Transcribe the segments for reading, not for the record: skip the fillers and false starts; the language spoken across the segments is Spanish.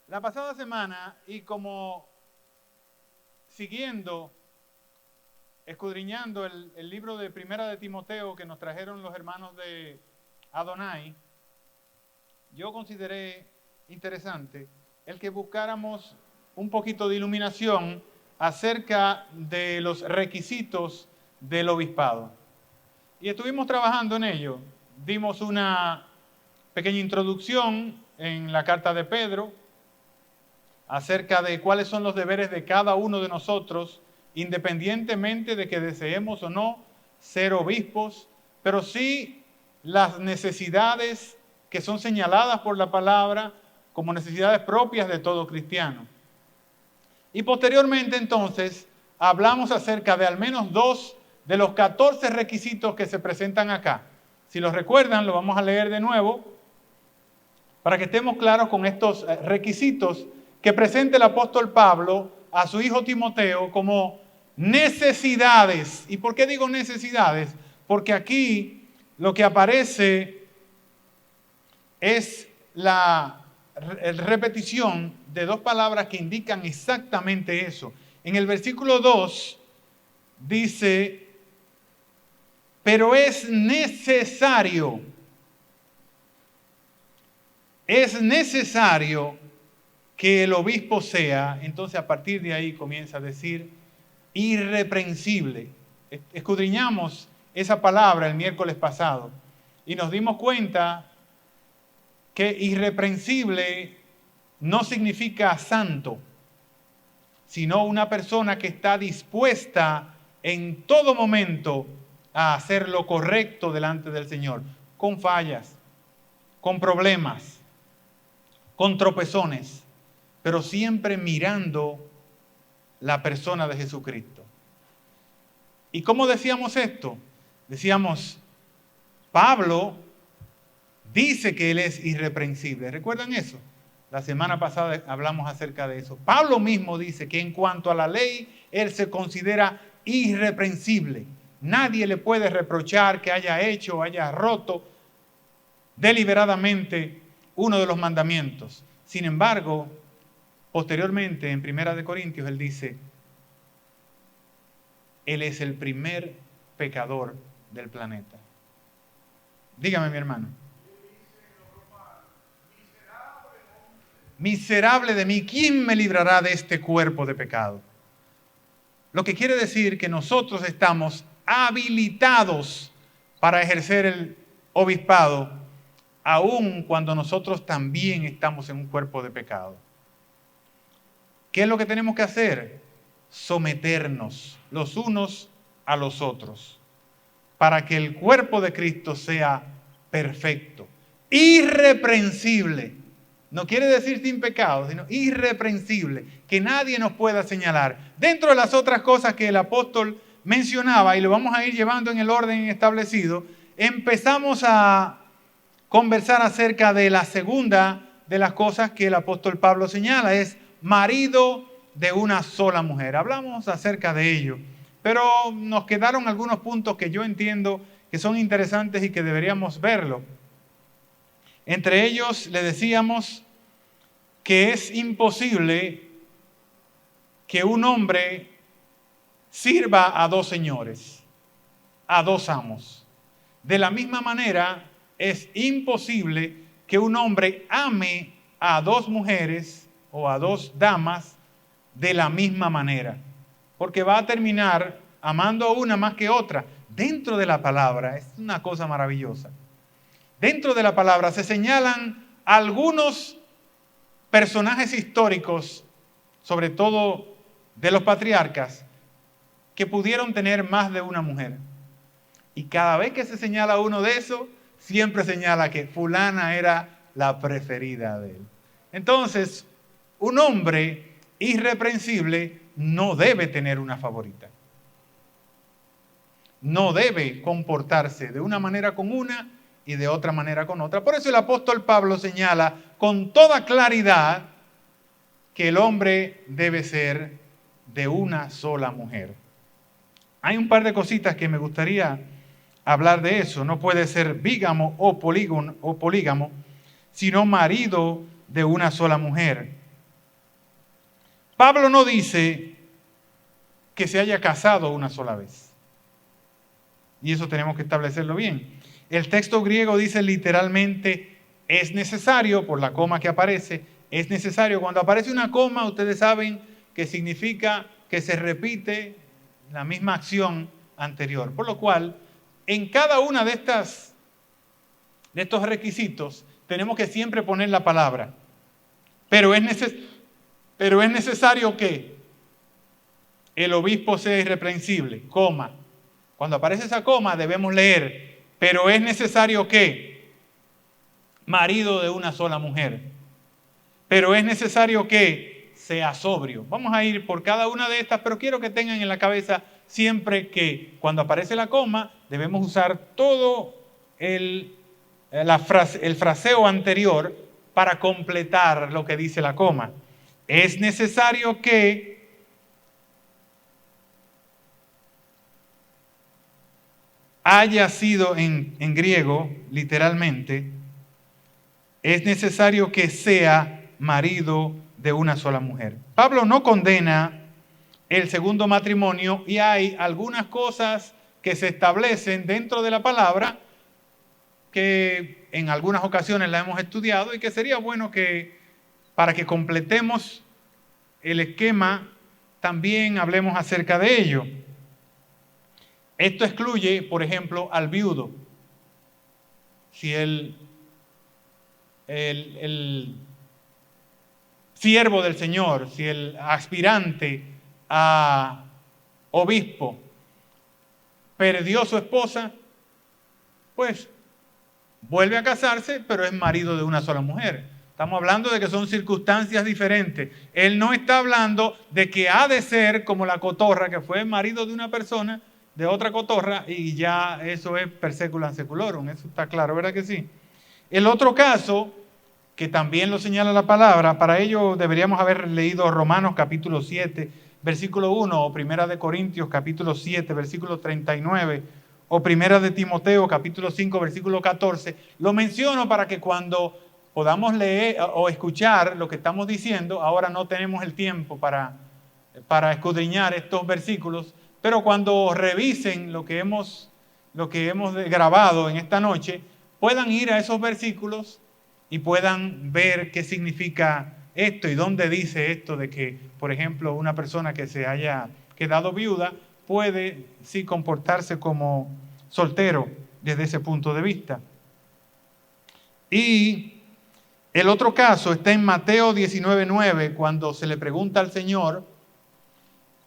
La pasada semana, y como siguiendo, escudriñando el libro de Primera de Timoteo que nos trajeron los hermanos de Adonai, yo consideré interesante el que buscáramos un poquito de iluminación acerca de los requisitos del obispado. Y estuvimos trabajando en ello. Dimos una pequeña introducción en la carta de Pedro acerca de cuáles son los deberes de cada uno de nosotros, independientemente de que deseemos o no ser obispos, pero sí las necesidades que son señaladas por la palabra como necesidades propias de todo cristiano. Y posteriormente entonces hablamos acerca de al menos 2 de los 14 requisitos que se presentan acá. Si los recuerdan, lo vamos a leer de nuevo para que estemos claros con estos requisitos que presenta el apóstol Pablo a su hijo Timoteo como necesidades. ¿Y por qué digo necesidades? Porque aquí lo que aparece es la repetición de 2 palabras que indican exactamente eso. En el versículo 2 dice, pero es necesario que el obispo sea, entonces a partir de ahí comienza a decir, irreprensible. Escudriñamos esa palabra el miércoles pasado y nos dimos cuenta que irreprensible no significa santo, sino una persona que está dispuesta en todo momento a hacer lo correcto delante del Señor, con fallas, con problemas, con tropezones, pero siempre mirando la persona de Jesucristo. ¿Y cómo decíamos esto? Decíamos, Pablo dice que él es irreprensible. ¿Recuerdan eso? La semana pasada hablamos acerca de eso. Pablo mismo dice que en cuanto a la ley, él se considera irreprensible. Nadie le puede reprochar que haya hecho o haya roto deliberadamente uno de los mandamientos. Sin embargo, posteriormente en Primera de Corintios él dice, él es el primer pecador del planeta. Dígame, mi hermano. Miserable de mí, ¿quién me librará de este cuerpo de pecado? Lo que quiere decir que nosotros estamos habilitados para ejercer el obispado, aun cuando nosotros también estamos en un cuerpo de pecado. ¿Qué es lo que tenemos que hacer? Someternos los unos a los otros, para que el cuerpo de Cristo sea perfecto, irreprensible. No quiere decir sin pecado, sino irreprensible, que nadie nos pueda señalar. Dentro de las otras cosas que el apóstol mencionaba, y lo vamos a ir llevando en el orden establecido, empezamos a conversar acerca de la segunda de las cosas que el apóstol Pablo señala, es marido de una sola mujer. Hablamos acerca de ello, pero nos quedaron algunos puntos que yo entiendo que son interesantes y que deberíamos verlo. Entre ellos le decíamos que es imposible que un hombre sirva a 2 señores, a 2 amos. De la misma manera, es imposible que un hombre ame a 2 mujeres o a 2 damas de la misma manera, porque va a terminar amando a una más que otra. Dentro de la palabra, es una cosa maravillosa. Dentro de la palabra se señalan algunos personajes históricos, sobre todo de los patriarcas, que pudieron tener más de una mujer. Y cada vez que se señala uno de esos, siempre señala que fulana era la preferida de él. Entonces, un hombre irreprensible no debe tener una favorita. No debe comportarse de una manera con una y de otra manera con otra. Por eso el apóstol Pablo señala con toda claridad que el hombre debe ser de una sola mujer. Hay un par de cositas que me gustaría hablar de eso. No puede ser bígamo o polígamo, sino marido de una sola mujer. Pablo no dice que se haya casado una sola vez. Y eso tenemos que establecerlo bien. El texto griego dice literalmente, es necesario, por la coma que aparece, es necesario. Cuando aparece una coma, ustedes saben que significa que se repite la misma acción anterior. Por lo cual, en cada una de estos requisitos, tenemos que siempre poner la palabra. Pero es necesario que el obispo sea irreprensible, coma. Cuando aparece esa coma debemos leer, pero es necesario que marido de una sola mujer. Pero es necesario que sea sobrio. Vamos a ir por cada una de estas, pero quiero que tengan en la cabeza siempre que cuando aparece la coma debemos usar todo el fraseo anterior para completar lo que dice la coma. Es necesario que haya sido en griego, literalmente, es necesario que sea marido de una sola mujer. Pablo no condena el segundo matrimonio y hay algunas cosas que se establecen dentro de la palabra que en algunas ocasiones la hemos estudiado y que sería bueno que para que completemos el esquema también hablemos acerca de ello. Esto excluye, por ejemplo, al viudo. Si el siervo del Señor, si el aspirante a obispo perdió su esposa, pues vuelve a casarse, pero es marido de una sola mujer. Estamos hablando de que son circunstancias diferentes. Él no está hablando de que ha de ser como la cotorra, que fue marido de una persona, de otra cotorra, y ya eso es per seculam seculorum. Eso está claro, ¿verdad que sí? El otro caso, que también lo señala la palabra, para ello deberíamos haber leído Romanos capítulo 7, versículo 1, o Primera de Corintios capítulo 7, versículo 39, o Primera de Timoteo capítulo 5, versículo 14. Lo menciono para que cuando podamos leer o escuchar lo que estamos diciendo, ahora no tenemos el tiempo para escudriñar estos versículos, pero cuando revisen lo que hemos grabado en esta noche, puedan ir a esos versículos y puedan ver qué significa esto y dónde dice esto de que, por ejemplo, una persona que se haya quedado viuda puede sí comportarse como soltero desde ese punto de vista. Y el otro caso está en Mateo 19:9, cuando se le pregunta al Señor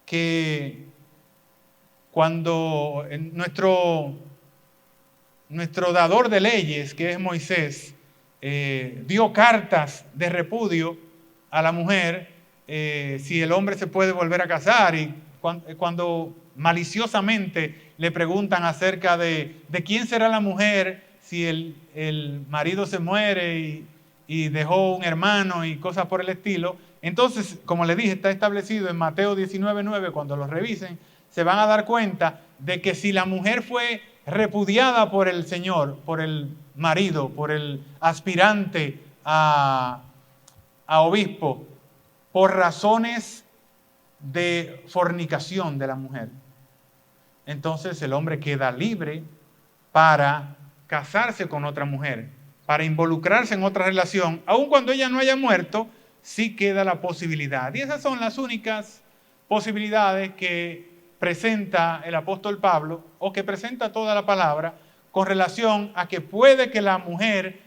que cuando nuestro dador de leyes, que es Moisés, dio cartas de repudio a la mujer, si el hombre se puede volver a casar, y cuando maliciosamente le preguntan acerca de quién será la mujer si el marido se muere y dejó un hermano y cosas por el estilo. Entonces, como le dije, está establecido en Mateo 19:9, cuando lo revisen, se van a dar cuenta de que si la mujer fue repudiada por el Señor, por el marido, por el aspirante a obispo, por razones de fornicación de la mujer, entonces el hombre queda libre para casarse con otra mujer, para involucrarse en otra relación, aun cuando ella no haya muerto, sí queda la posibilidad. Y esas son las únicas posibilidades que presenta el apóstol Pablo, o que presenta toda la palabra, con relación a que puede que la mujer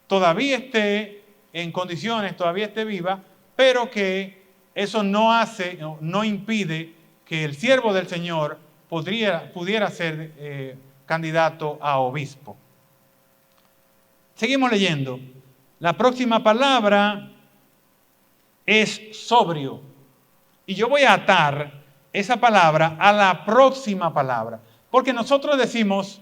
todavía esté en condiciones, todavía esté viva, pero que eso no impide que el siervo del Señor pudiera ser candidato a obispo. Seguimos leyendo. La próxima palabra es sobrio. Y yo voy a atar esa palabra a la próxima palabra. Porque nosotros decimos,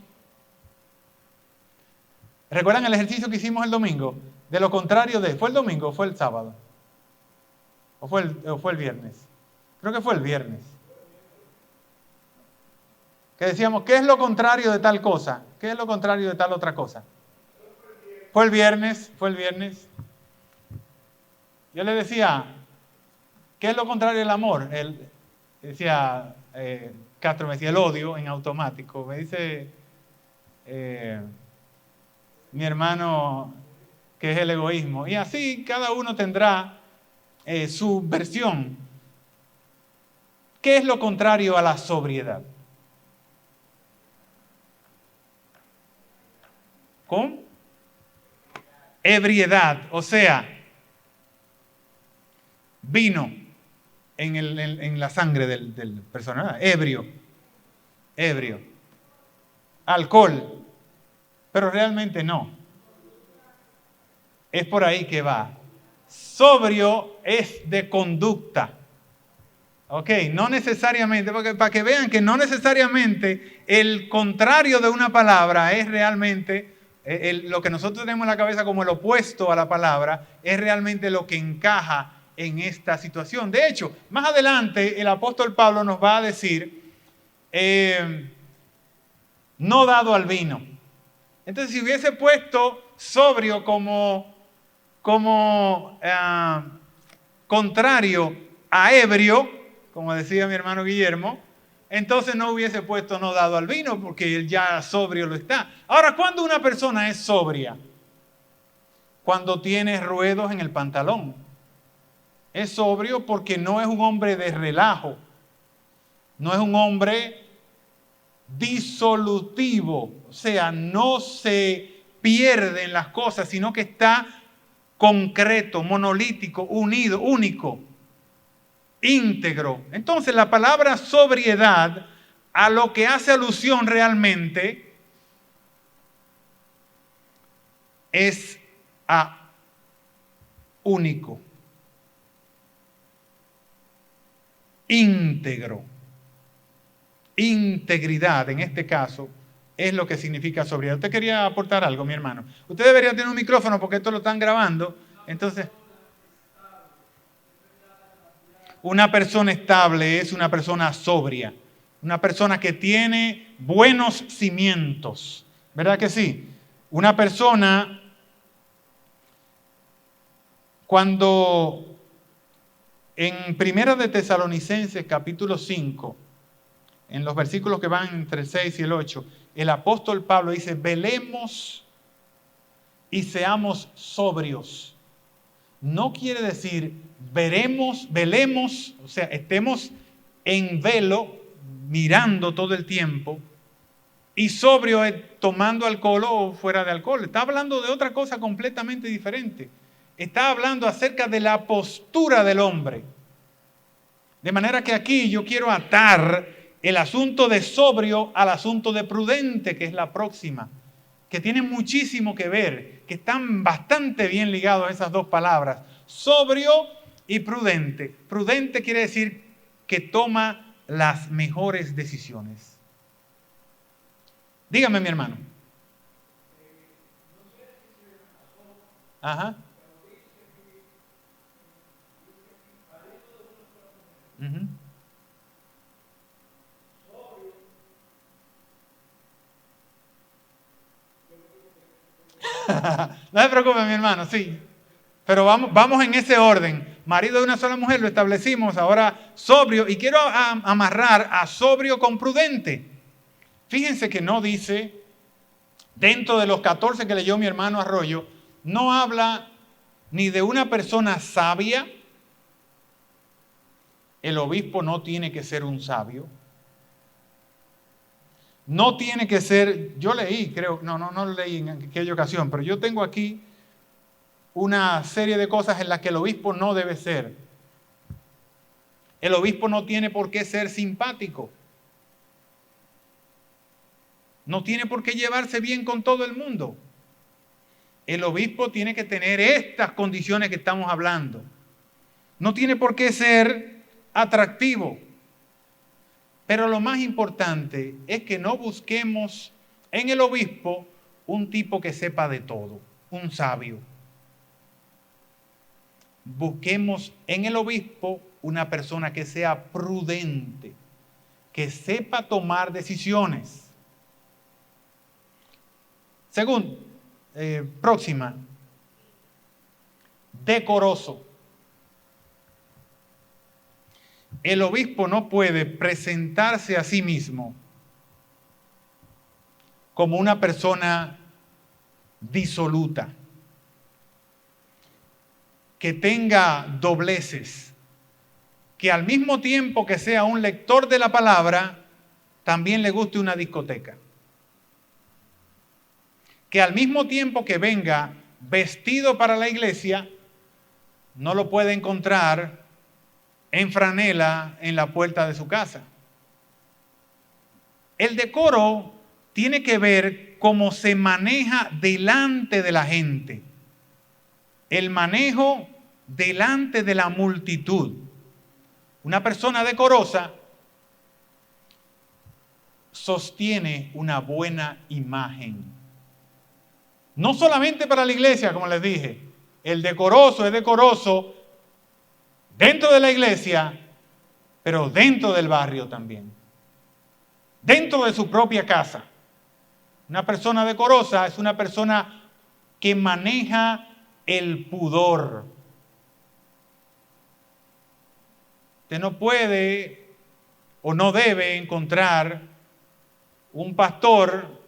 ¿recuerdan el ejercicio que hicimos el domingo? De lo contrario de, ¿fue el domingo o fue el sábado? ¿O fue el viernes? Creo que fue el viernes. Que decíamos, ¿qué es lo contrario de tal cosa? ¿Qué es lo contrario de tal otra cosa? Fue el viernes. Yo le decía ¿Qué es lo contrario del amor? Decía Castro, me decía el odio en automático. Me dice mi hermano que es el egoísmo. Y así cada uno tendrá su versión. ¿Qué es lo contrario a la sobriedad? ¿Con? Ebriedad, o sea, vino en la sangre del personaje, ebrio, alcohol, pero realmente no. Es por ahí que va. Sobrio es de conducta. Ok, no necesariamente, para que vean que no necesariamente el contrario de una palabra es realmente, lo que nosotros tenemos en la cabeza como el opuesto a la palabra, es realmente lo que encaja en esta situación. De hecho, más adelante el apóstol Pablo nos va a decir, no dado al vino. Entonces, si hubiese puesto sobrio como contrario a ebrio, como decía mi hermano Guillermo, entonces no hubiese puesto no dado al vino, porque él ya sobrio lo está. Ahora, ¿cuándo una persona es sobria? Cuando tiene ruedos en el pantalón. Es sobrio porque no es un hombre de relajo, no es un hombre disolutivo, o sea, no se pierde en las cosas, sino que está concreto, monolítico, unido, único, íntegro. Entonces la palabra sobriedad a lo que hace alusión realmente es a único, íntegro. Integridad, en este caso, es lo que significa sobriedad. ¿Usted quería aportar algo, mi hermano? Usted debería tener un micrófono porque esto lo están grabando. Entonces, una persona estable es una persona sobria, una persona que tiene buenos cimientos. ¿Verdad que sí? Una persona, cuando en Primera de Tesalonicenses, capítulo 5, en los versículos que van entre el 6 y el 8, el apóstol Pablo dice, velemos y seamos sobrios. No quiere decir velemos, o sea, estemos en velo, mirando todo el tiempo, y sobrio es tomando alcohol o fuera de alcohol. Está hablando de otra cosa completamente diferente. Está hablando acerca de la postura del hombre. De manera que aquí yo quiero atar el asunto de sobrio al asunto de prudente, que es la próxima, que tienen muchísimo que ver, que están bastante bien ligados esas dos palabras, sobrio y prudente. Prudente quiere decir que toma las mejores decisiones. Dígame, mi hermano. Ajá. Uh-huh. No se preocupe, mi hermano, sí. Pero vamos en ese orden. Marido de una sola mujer, lo establecimos, ahora sobrio. Y quiero amarrar a sobrio con prudente. Fíjense que no dice, dentro de los 14 que leyó mi hermano Arroyo, no habla ni de una persona sabia. El obispo no tiene que ser un sabio. No tiene que ser, yo leí, creo, no lo leí en aquella ocasión, pero yo tengo aquí una serie de cosas en las que el obispo no debe ser. El obispo no tiene por qué ser simpático. No tiene por qué llevarse bien con todo el mundo. El obispo tiene que tener estas condiciones que estamos hablando. No tiene por qué ser atractivo. Pero lo más importante es que no busquemos en el obispo un tipo que sepa de todo, un sabio. Busquemos en el obispo una persona que sea prudente, que sepa tomar decisiones. Segundo, próxima, decoroso. el obispo no puede presentarse a sí mismo como una persona disoluta, que tenga dobleces, que al mismo tiempo que sea un lector de la palabra, también le guste una discoteca. Que al mismo tiempo que venga vestido para la iglesia, no lo puede encontrar en franela en la puerta de su casa. El decoro tiene que ver cómo se maneja delante de la gente. El manejo delante de la multitud. Una persona decorosa sostiene una buena imagen. No solamente para la iglesia, como les dije. El decoroso es decoroso dentro de la iglesia, pero dentro del barrio también. Dentro de su propia casa. Una persona decorosa es una persona que maneja el pudor. Usted no puede o no debe encontrar un pastor,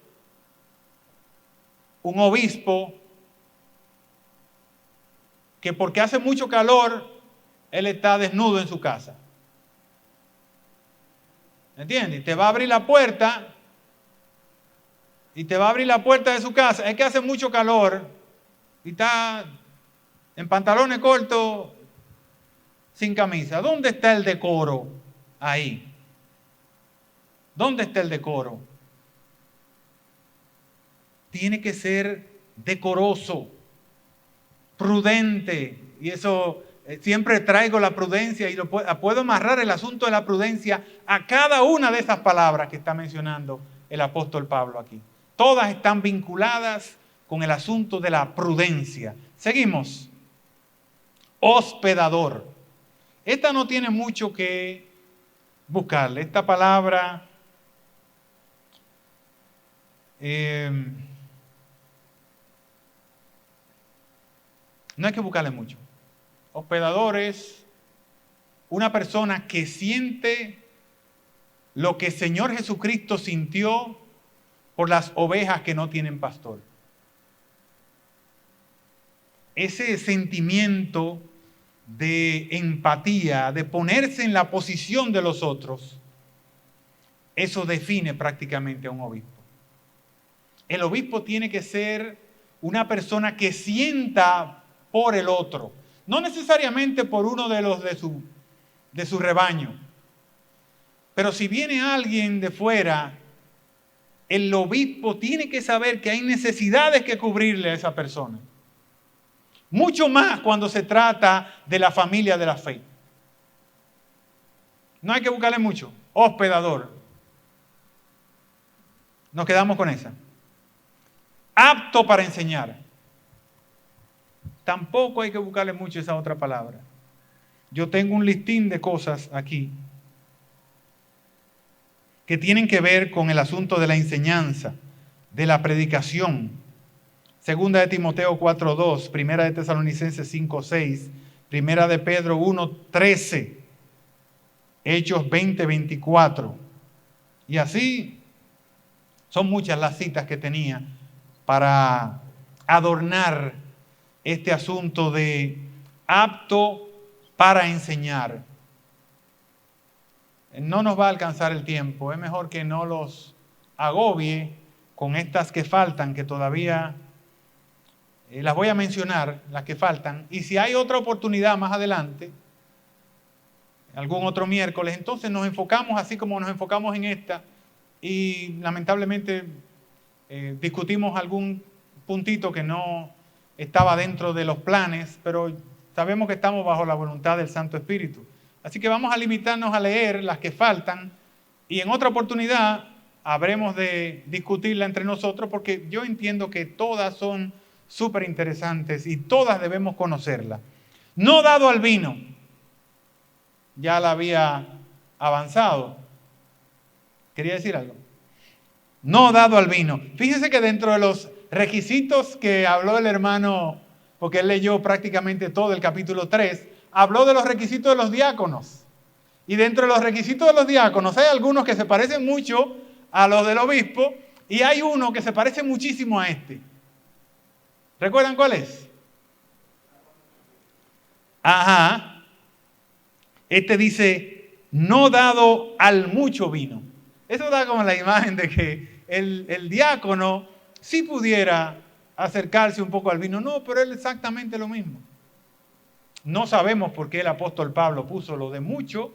un obispo, que porque hace mucho calor, él está desnudo en su casa. ¿Entiendes? Te va a abrir la puerta de su casa. Es que hace mucho calor y está en pantalones cortos, sin camisa. ¿Dónde está el decoro ahí? ¿Dónde está el decoro? Tiene que ser decoroso, prudente. Y eso siempre traigo la prudencia y puedo amarrar el asunto de la prudencia a cada una de esas palabras que está mencionando el apóstol Pablo aquí. Todas están vinculadas con el asunto de la prudencia. Seguimos. Hospedador. Esta no tiene mucho que buscarle. Esta palabra no hay que buscarle mucho. Hospedador es una persona que siente lo que el Señor Jesucristo sintió por las ovejas que no tienen pastor. Ese sentimiento de empatía, de ponerse en la posición de los otros, eso define prácticamente a un obispo. El obispo tiene que ser una persona que sienta por el otro, no necesariamente por uno de los de su rebaño, pero si viene alguien de fuera, el obispo tiene que saber que hay necesidades que cubrirle a esa persona. Mucho más cuando se trata de la familia de la fe. No hay que buscarle mucho. Hospedador. Nos quedamos con esa. Apto para enseñar. Tampoco hay que buscarle mucho esa otra palabra. Yo tengo un listín de cosas aquí que tienen que ver con el asunto de la enseñanza, de la predicación. Segunda de Timoteo 4:2, Primera de Tesalonicenses 5:6, Primera de Pedro 1:13, Hechos 20:24. Y así son muchas las citas que tenía para adornar este asunto de apto para enseñar. No nos va a alcanzar el tiempo, es mejor que no los agobie con estas que faltan, que todavía las voy a mencionar, las que faltan, y si hay otra oportunidad más adelante, algún otro miércoles, entonces nos enfocamos así como nos enfocamos en esta, y lamentablemente discutimos algún puntito que no estaba dentro de los planes, pero sabemos que estamos bajo la voluntad del Santo Espíritu. Así que vamos a limitarnos a leer las que faltan y en otra oportunidad habremos de discutirla entre nosotros porque yo entiendo que todas son súper interesantes y todas debemos conocerlas. No dado al vino, ya la había avanzado. ¿Quería decir algo? No dado al vino. Fíjese que dentro de los requisitos que habló el hermano, porque él leyó prácticamente todo el capítulo 3, habló de los requisitos de los diáconos. Y dentro de los requisitos de los diáconos hay algunos que se parecen mucho a los del obispo y hay uno que se parece muchísimo a este. ¿Recuerdan cuál es? Ajá. Este dice, no dado al mucho vino. Eso da como la imagen de que el diácono sí pudiera acercarse un poco al vino. No, pero es exactamente lo mismo. No sabemos por qué el apóstol Pablo puso lo de mucho,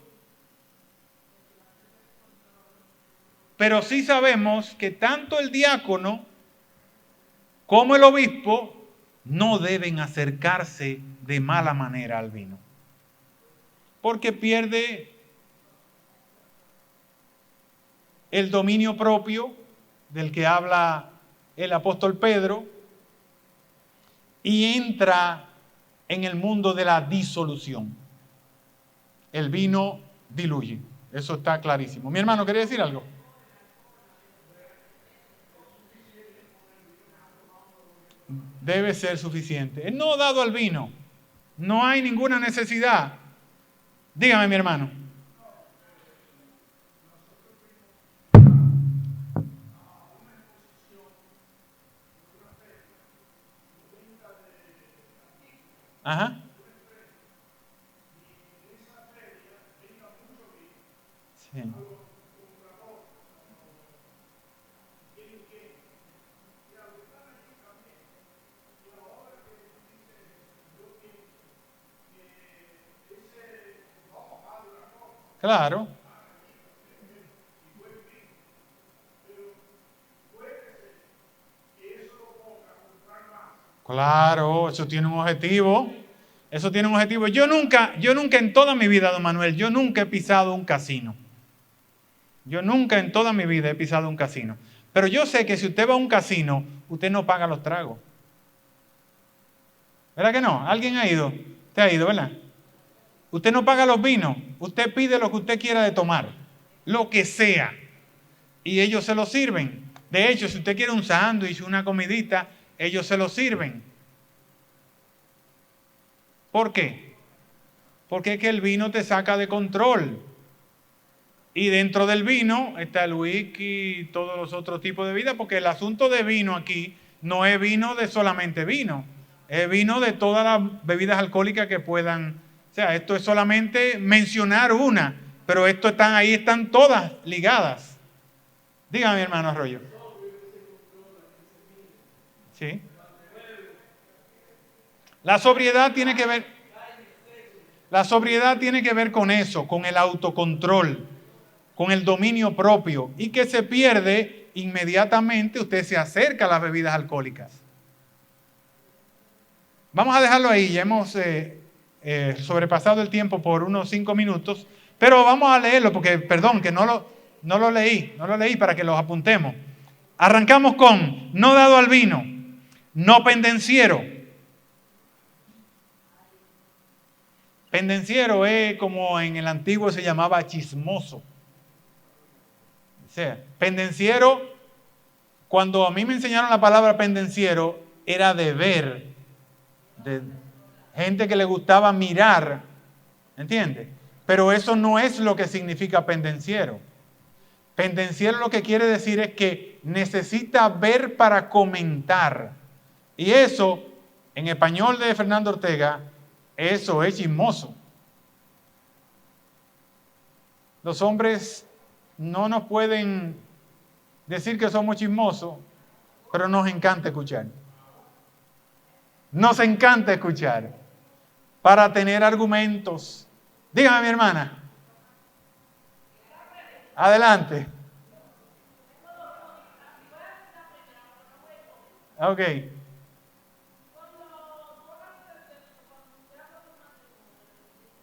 pero sí sabemos que tanto el diácono como el obispo no deben acercarse de mala manera al vino, porque pierde el dominio propio del que habla el apóstol Pedro y entra en el mundo de la disolución. El vino diluye, eso está clarísimo. Mi hermano, ¿quería decir algo? Debe ser suficiente. No dado al vino, no hay ninguna necesidad. Dígame, mi hermano. Ajá. Sí. Claro. Claro, eso tiene un objetivo. Eso tiene un objetivo. Yo nunca en toda mi vida, don Manuel, yo nunca he pisado un casino. Yo nunca en toda mi vida he pisado un casino. Pero yo sé que si usted va a un casino, usted no paga los tragos. ¿Verdad que no? ¿Alguien ha ido? Usted ha ido, ¿verdad? Usted no paga los vinos. Usted pide lo que usted quiera de tomar. Lo que sea. Y ellos se lo sirven. De hecho, si usted quiere un sándwich, una comidita, ellos se lo sirven. ¿Por qué? Porque es que el vino te saca de control. Y dentro del vino está el whisky y todos los otros tipos de vida, porque el asunto de vino aquí no es vino de solamente vino, es vino de todas las bebidas alcohólicas que puedan. O sea, esto es solamente mencionar una, pero ahí están todas ligadas. Dígame, mi hermano Arroyo. ¿Sí? La sobriedad tiene que ver con eso, con el autocontrol, con el dominio propio, y que se pierde inmediatamente usted se acerca a las bebidas alcohólicas. Vamos a dejarlo ahí, ya hemos sobrepasado el tiempo por unos 5 minutos, pero vamos a leerlo porque, perdón, que no lo leí para que los apuntemos. Arrancamos con no dado al vino, no pendenciero. Pendenciero es como en el antiguo se llamaba chismoso. O sea, pendenciero, cuando a mí me enseñaron la palabra pendenciero, era de ver, de gente que le gustaba mirar, ¿entiendes? Pero eso no es lo que significa pendenciero. Pendenciero lo que quiere decir es que necesita ver para comentar. Y eso, en español de Fernando Ortega, eso es chismoso. Los hombres no nos pueden decir que somos chismosos, pero nos encanta escuchar. Nos encanta escuchar para tener argumentos. Dígame, mi hermana. Adelante. Ok.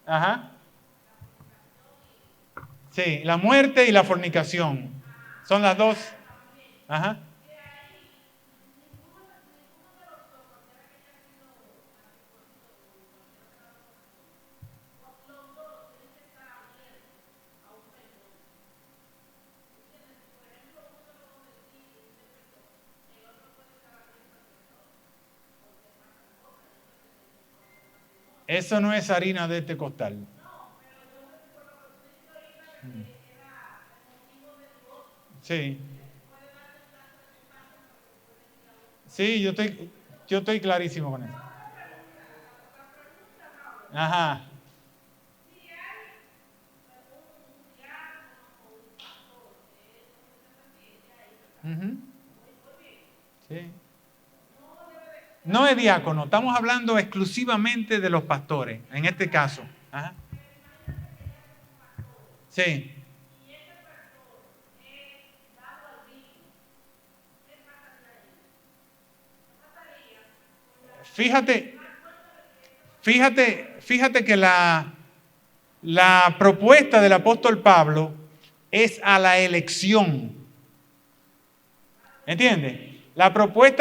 Ajá. Sí, la muerte y la fornicación. Son las dos. Ajá. Eso no es harina de este costal. Sí. Sí, yo estoy clarísimo con eso. Ajá. Ujú. Sí. No es diácono, estamos hablando exclusivamente de los pastores, en este caso. Ajá. Sí. Fíjate, fíjate que la propuesta del apóstol Pablo es a la elección. ¿Entiendes? La propuesta